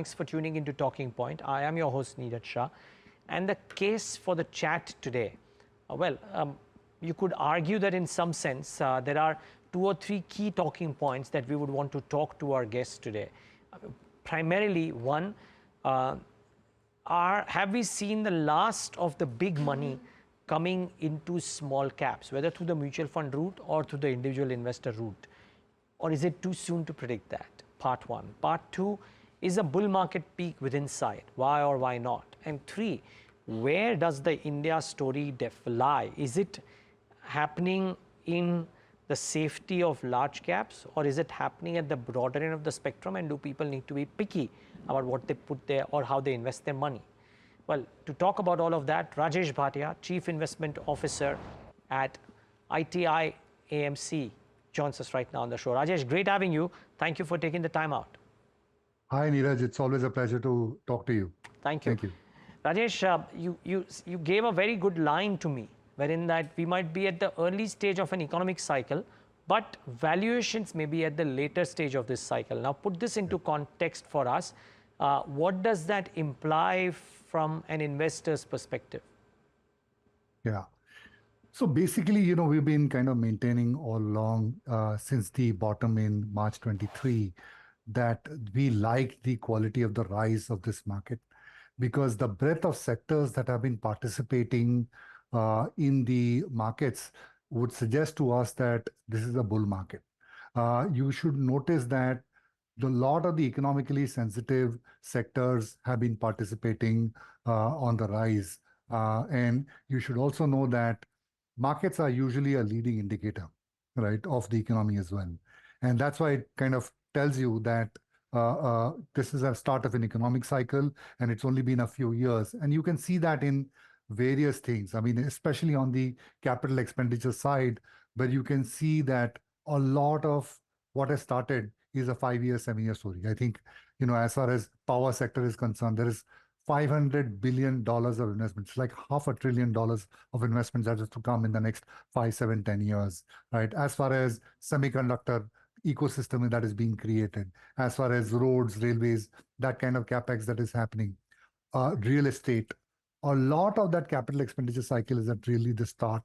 Thanks for tuning into Talking Point. I am your host, Niraj Shah. And the case for the chat today, you could argue that in some sense, there are 2 or 3 key talking points that we would want to talk to our guests today. Primarily, one, have we seen the last of the big money coming into small caps, whether through the mutual fund route or through the individual investor route? Or is it too soon to predict that? Part 1. Part 2, is a bull market peak within sight? Why or why not? And 3, where does the India story lie? Is it happening in the safety of large caps, or is it happening at the broader end of the spectrum, and do people need to be picky about what they put there or how they invest their money? Well, to talk about all of that, Rajesh Bhatia, Chief Investment Officer at ITI AMC, joins us right now on the show. Rajesh, great having you. Thank you for taking the time out. Hi, Niraj. It's always a pleasure to talk to you. Thank you. Thank you. Rajesh, you gave a very good line to me, wherein that we might be at the early stage of an economic cycle, but valuations may be at the later stage of this cycle. Now, put this into context for us. What does that imply from an investor's perspective? Yeah. So basically, we've been kind of maintaining all along since the bottom in March 23 that we like the quality of the rise of this market, because the breadth of sectors that have been participating in the markets would suggest to us that this is a bull market. You should notice that a lot of the economically sensitive sectors have been participating on the rise. And you should also know that markets are usually a leading indicator, right, of the economy as well. And that's why it kind of tells you that this is a start of an economic cycle, and it's only been a few years. And you can see that in various things. I mean, especially on the capital expenditure side, where you can see that a lot of what has started is a 5-year, 7-year story. I think, as far as power sector is concerned, there is $500 billion of investments, like $500 billion of investments that is to come in the next 5, 7, 10 years, right? As far as semiconductor ecosystem that is being created, as far as roads, railways, that kind of capex that is happening, real estate, a lot of that capital expenditure cycle is at really the start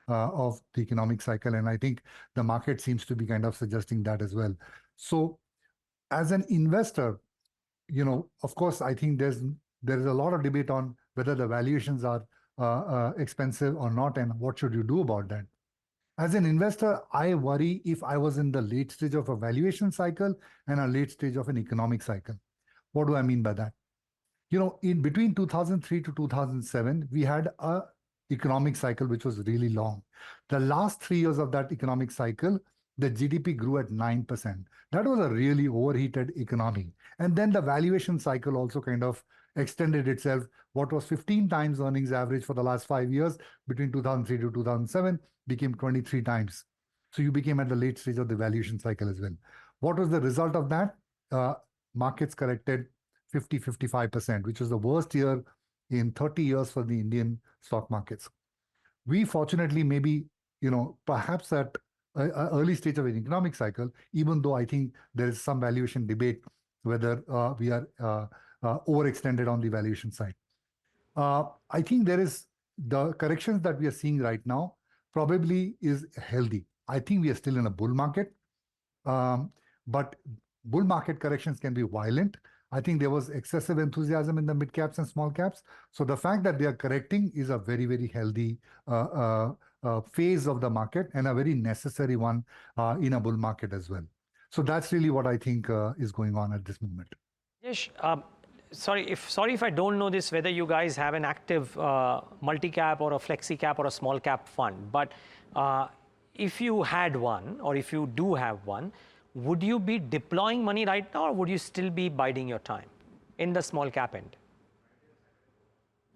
of the economic cycle. And I think the market seems to be kind of suggesting that as well. So as an investor, of course, I think there is a lot of debate on whether the valuations are expensive or not, and what should you do about that. As an investor, I worry if I was in the late stage of a valuation cycle and a late stage of an economic cycle. What do I mean by that? In between 2003 to 2007, we had a economic cycle which was really long. The last 3 years of that economic cycle, the GDP grew at 9%. That was a really overheated economy. And then the valuation cycle also kind of extended itself. What was 15 times earnings average for the last 5 years between 2003 to 2007 became 23 times. So you became at the late stage of the valuation cycle as well. What was the result of that? Markets corrected 55%, which was the worst year in 30 years for the Indian stock markets. We fortunately maybe, perhaps at an early stage of an economic cycle, even though I think there is some valuation debate whether we are overextended on the valuation side. I think there is the corrections that we are seeing right now probably is healthy. I think we are still in a bull market, but bull market corrections can be violent. I think there was excessive enthusiasm in the mid caps and small caps. So the fact that they are correcting is a very, very healthy phase of the market, and a very necessary one in a bull market as well. So that's really what I think is going on at this moment. Yes. Sorry if I don't know this, whether you guys have an active multi-cap or a flexi-cap or a small cap fund, but if you had one, or if you do have one, would you be deploying money right now, or would you still be biding your time in the small cap end?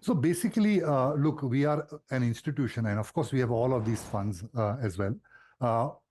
So basically, look, we are an institution, and of course we have all of these funds as well.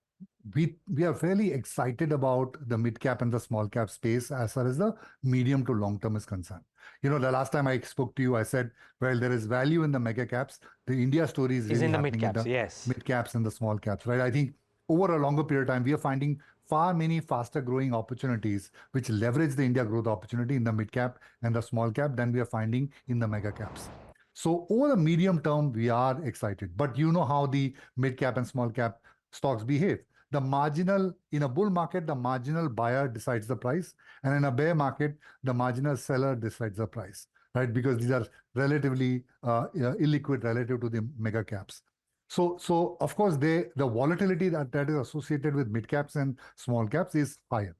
We are fairly excited about the mid cap and the small cap space as far as the medium to long term is concerned. The last time I spoke to you, I said, well, there is value in the mega caps. The India story is really in the happening mid caps, in the yes. mid caps and the small caps, right? I think over a longer period of time, we are finding far many faster growing opportunities which leverage the India growth opportunity in the mid cap and the small cap than we are finding in the mega caps. So over the medium term, we are excited. But you know how the mid cap and small cap stocks behave. The marginal, in a bull market, the marginal buyer decides the price. And in a bear market, the marginal seller decides the price, right? Because these are relatively illiquid relative to the mega caps. So of course, the volatility that is associated with mid caps and small caps is higher,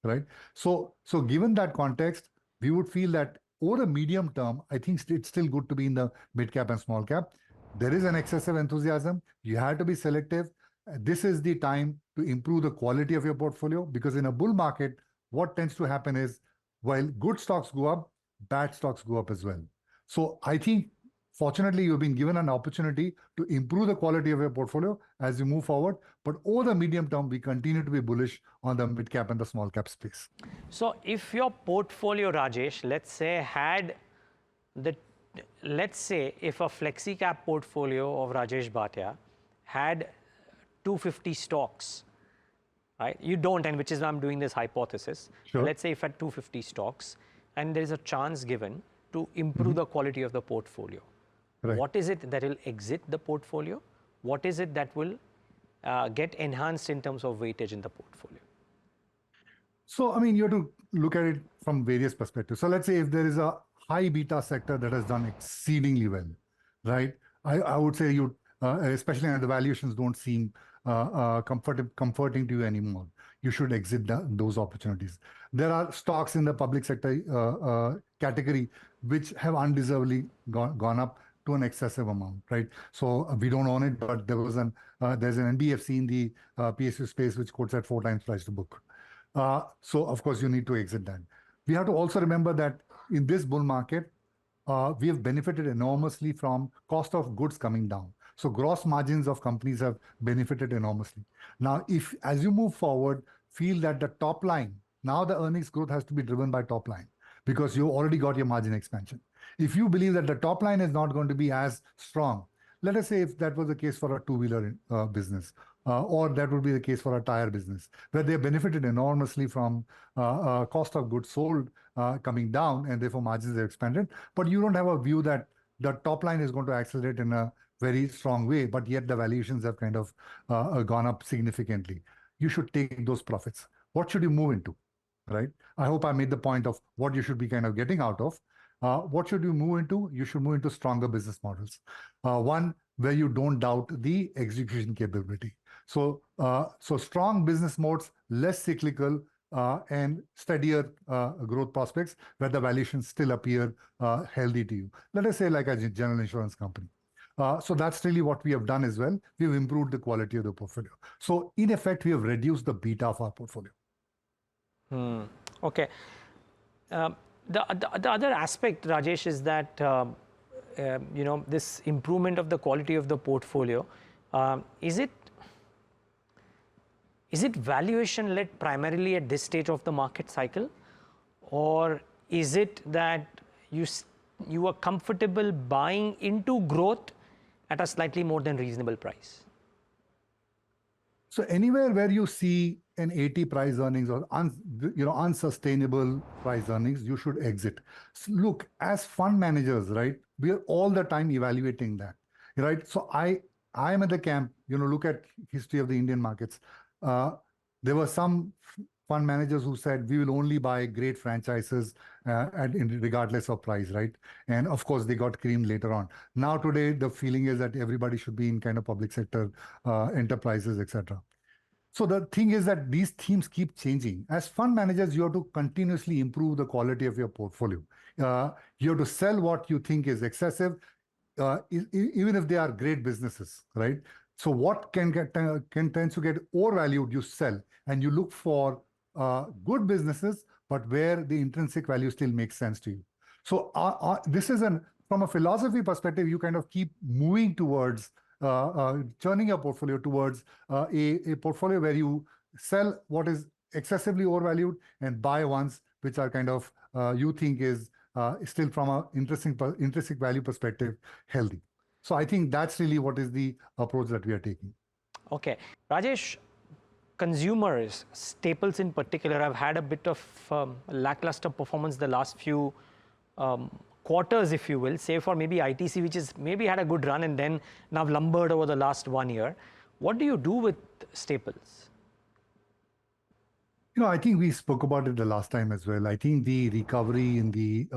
right? So given that context, we would feel that over a medium term, I think it's still good to be in the mid cap and small cap. There is an excessive enthusiasm. You have to be selective. This is the time to improve the quality of your portfolio, because in a bull market, what tends to happen is while good stocks go up, bad stocks go up as well. So I think fortunately, you've been given an opportunity to improve the quality of your portfolio as you move forward. But over the medium term, we continue to be bullish on the mid cap and the small cap space. So if your portfolio, Rajesh, let's say let's say if a flexi cap portfolio of Rajesh Bhatia had 250 stocks, right? You don't, and which is why I'm doing this hypothesis. Sure. Let's say if at 250 stocks, and there is a chance given to improve the quality of the portfolio. Right. What is it that will exit the portfolio? What is it that will get enhanced in terms of weightage in the portfolio? So, I mean, you have to look at it from various perspectives. So let's say if there is a high beta sector that has done exceedingly well, right? I would say you, especially when the valuations don't seem comforting to you anymore, you should exit those opportunities. There are stocks in the public sector category which have undeservedly gone up to an excessive amount, right? So we don't own it, but there's an NBFC in the PSU space which quotes at 4 times price to book. So of course you need to exit that. We have to also remember that in this bull market, we have benefited enormously from cost of goods coming down. So gross margins of companies have benefited enormously. Now, if as you move forward, feel that the top line, now the earnings growth has to be driven by top line because you already got your margin expansion. If you believe that the top line is not going to be as strong, let us say if that was the case for a two-wheeler business, or that would be the case for a tire business, where they benefited enormously from cost of goods sold coming down, and therefore margins have expanded. But you don't have a view that the top line is going to accelerate in a very strong way, but yet the valuations have kind of gone up significantly. You should take those profits. What should you move into, right? I hope I made the point of what you should be kind of getting out of. What should you move into? You should move into stronger business models. One where you don't doubt the execution capability. So strong business modes, less cyclical, and steadier growth prospects where the valuations still appear healthy to you. Let us say like a general insurance company. So that's really what we have done as well. We've improved the quality of the portfolio. So in effect, we have reduced the beta of our portfolio. Okay. The other aspect, Rajesh, is that this improvement of the quality of the portfolio, is it valuation led primarily at this stage of the market cycle, or is it that you are comfortable buying into growth at a slightly more than reasonable price? So anywhere where you see an 80 price earnings or unsustainable price earnings, you should exit. So look, as fund managers, right, we are all the time evaluating that, right? So I am at the camp, look at history of the Indian markets. There were some fund managers who said we will only buy great franchises regardless of price, right? And of course, they got creamed later on. Now today, the feeling is that everybody should be in kind of public sector enterprises, etc. So the thing is that these themes keep changing. As fund managers, you have to continuously improve the quality of your portfolio. You have to sell what you think is excessive, even if they are great businesses, right? So what can tend to get overvalued, you sell, and you look for good businesses, but where the intrinsic value still makes sense to you. So this is from a philosophy perspective, you kind of keep moving towards turning your portfolio towards a portfolio where you sell what is excessively overvalued and buy ones which are kind of you think is still from an intrinsic value perspective healthy. So I think that's really what is the approach that we are taking. Okay. Rajesh, consumers, staples in particular, have had a bit of lackluster performance the last few quarters, if you will, say for maybe ITC, which is maybe had a good run and then now lumbered over the last 1 year. What do you do with staples? I think we spoke about it the last time as well. I think the recovery in the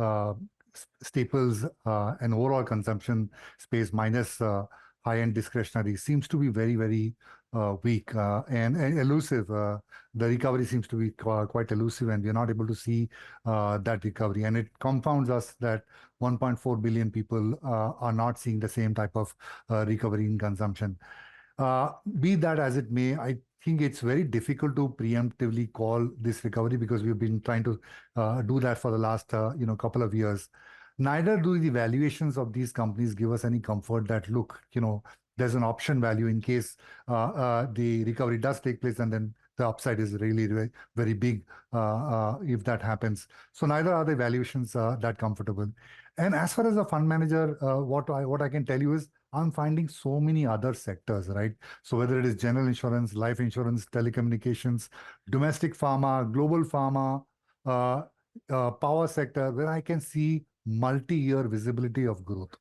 staples and overall consumption space minus high-end discretionary seems to be very, very weak and elusive. The recovery seems to be quite elusive, and we're not able to see that recovery. And it confounds us that 1.4 billion people are not seeing the same type of recovery in consumption. Be that as it may, I think it's very difficult to preemptively call this recovery because we've been trying to do that for the last couple of years. Neither do the valuations of these companies give us any comfort that, look, there's an option value in case the recovery does take place, and then the upside is really very, very big if that happens. So neither are the valuations that comfortable. And as far as a fund manager, what I can tell you is I'm finding so many other sectors, right? So whether it is general insurance, life insurance, telecommunications, domestic pharma, global pharma, power sector, where I can see multi-year visibility of growth,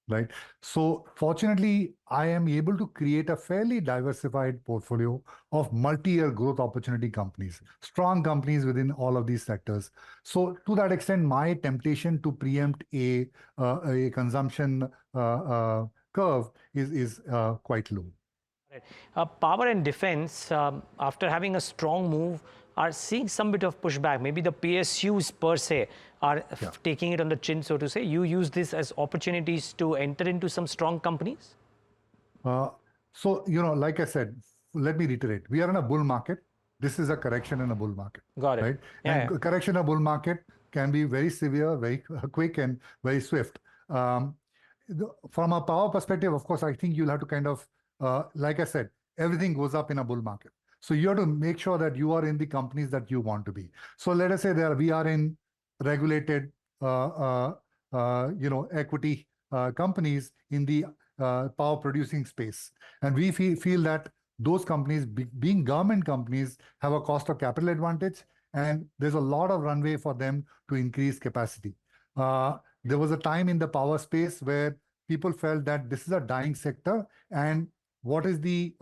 right? So fortunately, I am able to create a fairly diversified portfolio of multi-year growth opportunity companies, strong companies within all of these sectors. So to that extent, my temptation to preempt a consumption curve is quite low. Power and defense, after having a strong move, are seeing some bit of pushback. Maybe the PSUs per se are taking it on the chin, so to say. You use this as opportunities to enter into some strong companies? So, like I said, let me reiterate. We are in a bull market. This is a correction in a bull market. Got it. Right? And correction in a bull market can be very severe, very quick, and very swift. From a power perspective, of course, I think you'll have to kind of, like I said, everything goes up in a bull market. So you have to make sure that you are in the companies that you want to be. So let us say we are in regulated, equity companies in the power producing space, and we feel that those companies, being government companies, have a cost of capital advantage, and there's a lot of runway for them to increase capacity. There was a time in the power space where people felt that this is a dying sector, and what is the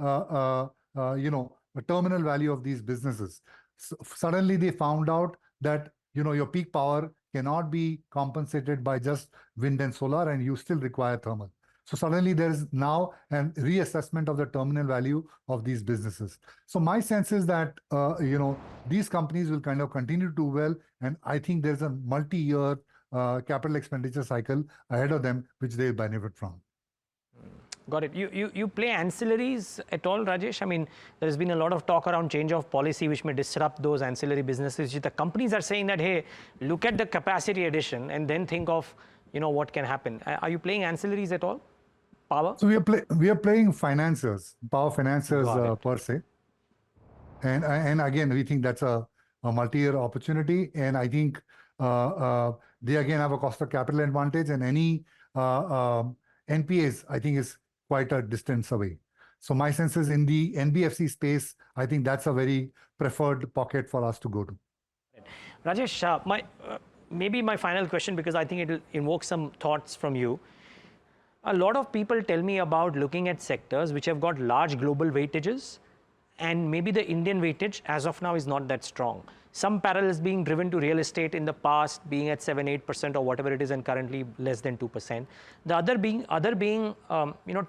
terminal value of these businesses? So suddenly they found out that your peak power cannot be compensated by just wind and solar, and you still require thermal. So suddenly there is now a reassessment of the terminal value of these businesses. So my sense is that these companies will kind of continue to do well, and I think there's a multi-year capital expenditure cycle ahead of them, which they benefit from. Got it. You play ancillaries at all, Rajesh? I mean, there's been a lot of talk around change of policy which may disrupt those ancillary businesses. The companies are saying that, hey, look at the capacity addition and then think of, what can happen. Are you playing ancillaries at all? Power? So we are playing financiers, power financiers per se. And again, we think that's a multi-year opportunity. And I think they again have a cost of capital advantage, and any NPAs, I think, is quite a distance away. So my sense is in the NBFC space, I think that's a very preferred pocket for us to go to. Rajesh, maybe my final question, because I think it will invoke some thoughts from you. A lot of people tell me about looking at sectors which have got large global weightages, and maybe the Indian weightage as of now is not that strong. Some parallels being driven to real estate in the past being at 7-8% or whatever it is, and currently less than 2%. The other being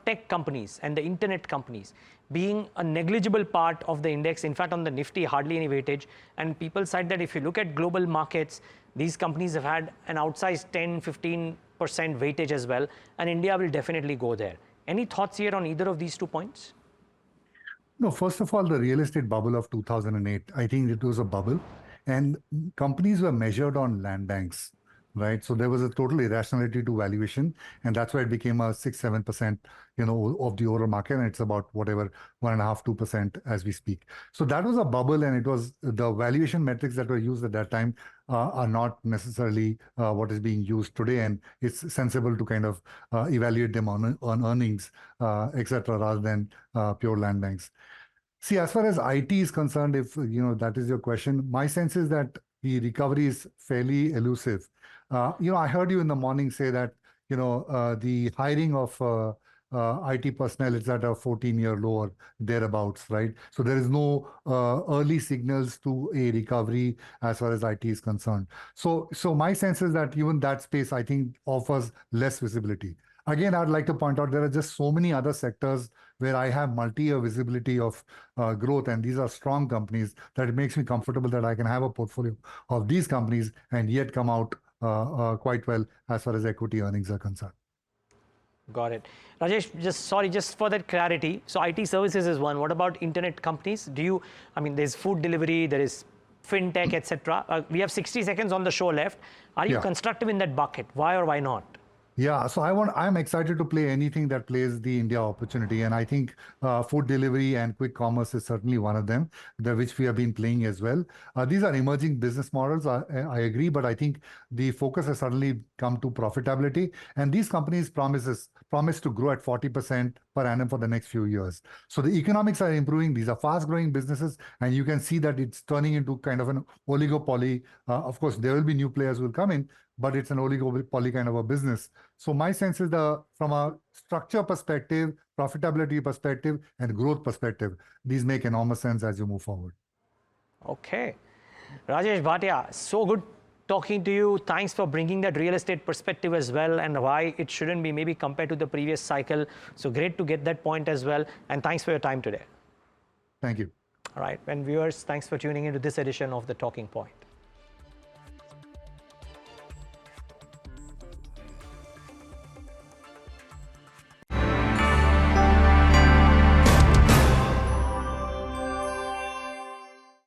tech companies and the internet companies being a negligible part of the index. In fact, on the Nifty, hardly any weightage. And people cite that if you look at global markets, these companies have had an outsized 10-15% weightage as well, and India will definitely go there. Any thoughts here on either of these 2 points? No, first of all, the real estate bubble of 2008, I think it was a bubble, and companies were measured on land banks, right? So there was a total irrationality to valuation, and that's why it became a 6-7%, of the overall market, and it's about whatever 1.5-2% as we speak. So that was a bubble, and it was the valuation metrics that were used at that time are not necessarily what is being used today, and it's sensible to kind of evaluate them on earnings, etc., rather than pure land banks. See, as far as IT is concerned, if that is your question, my sense is that the recovery is fairly elusive. I heard you in the morning say that the hiring of IT personnel is at a 14-year low or thereabouts, right? So there is no early signals to a recovery as far as IT is concerned. So my sense is that even that space, I think, offers less visibility. Again, I'd like to point out there are just so many other sectors where I have multi-year visibility of growth, and these are strong companies that it makes me comfortable that I can have a portfolio of these companies and yet come out quite well as far as equity earnings are concerned. Got it. Rajesh, just for that clarity. So IT services is one. What about internet companies? There's food delivery, there is fintech, etc. We have 60 seconds on the show left. Are you constructive in that bucket? Why or why not? Yeah, so I'm excited to play anything that plays the India opportunity, and I think food delivery and quick commerce is certainly one of them, which we have been playing as well. These are emerging business models. I agree, but I think the focus has suddenly come to profitability, and these companies promise to grow at 40% per annum for the next few years. So the economics are improving. These are fast-growing businesses, and you can see that it's turning into kind of an oligopoly. Of course, there will be new players who will come in, but it's an oligopoly kind of a business. So my sense is from a structure perspective, profitability perspective, and growth perspective, these make enormous sense as you move forward. Okay. Rajesh Bhatia, so good talking to you. Thanks for bringing that real estate perspective as well, and why it shouldn't be maybe compared to the previous cycle. So great to get that point as well. And thanks for your time today. Thank you. All right. And viewers, thanks for tuning into this edition of The Talking Point.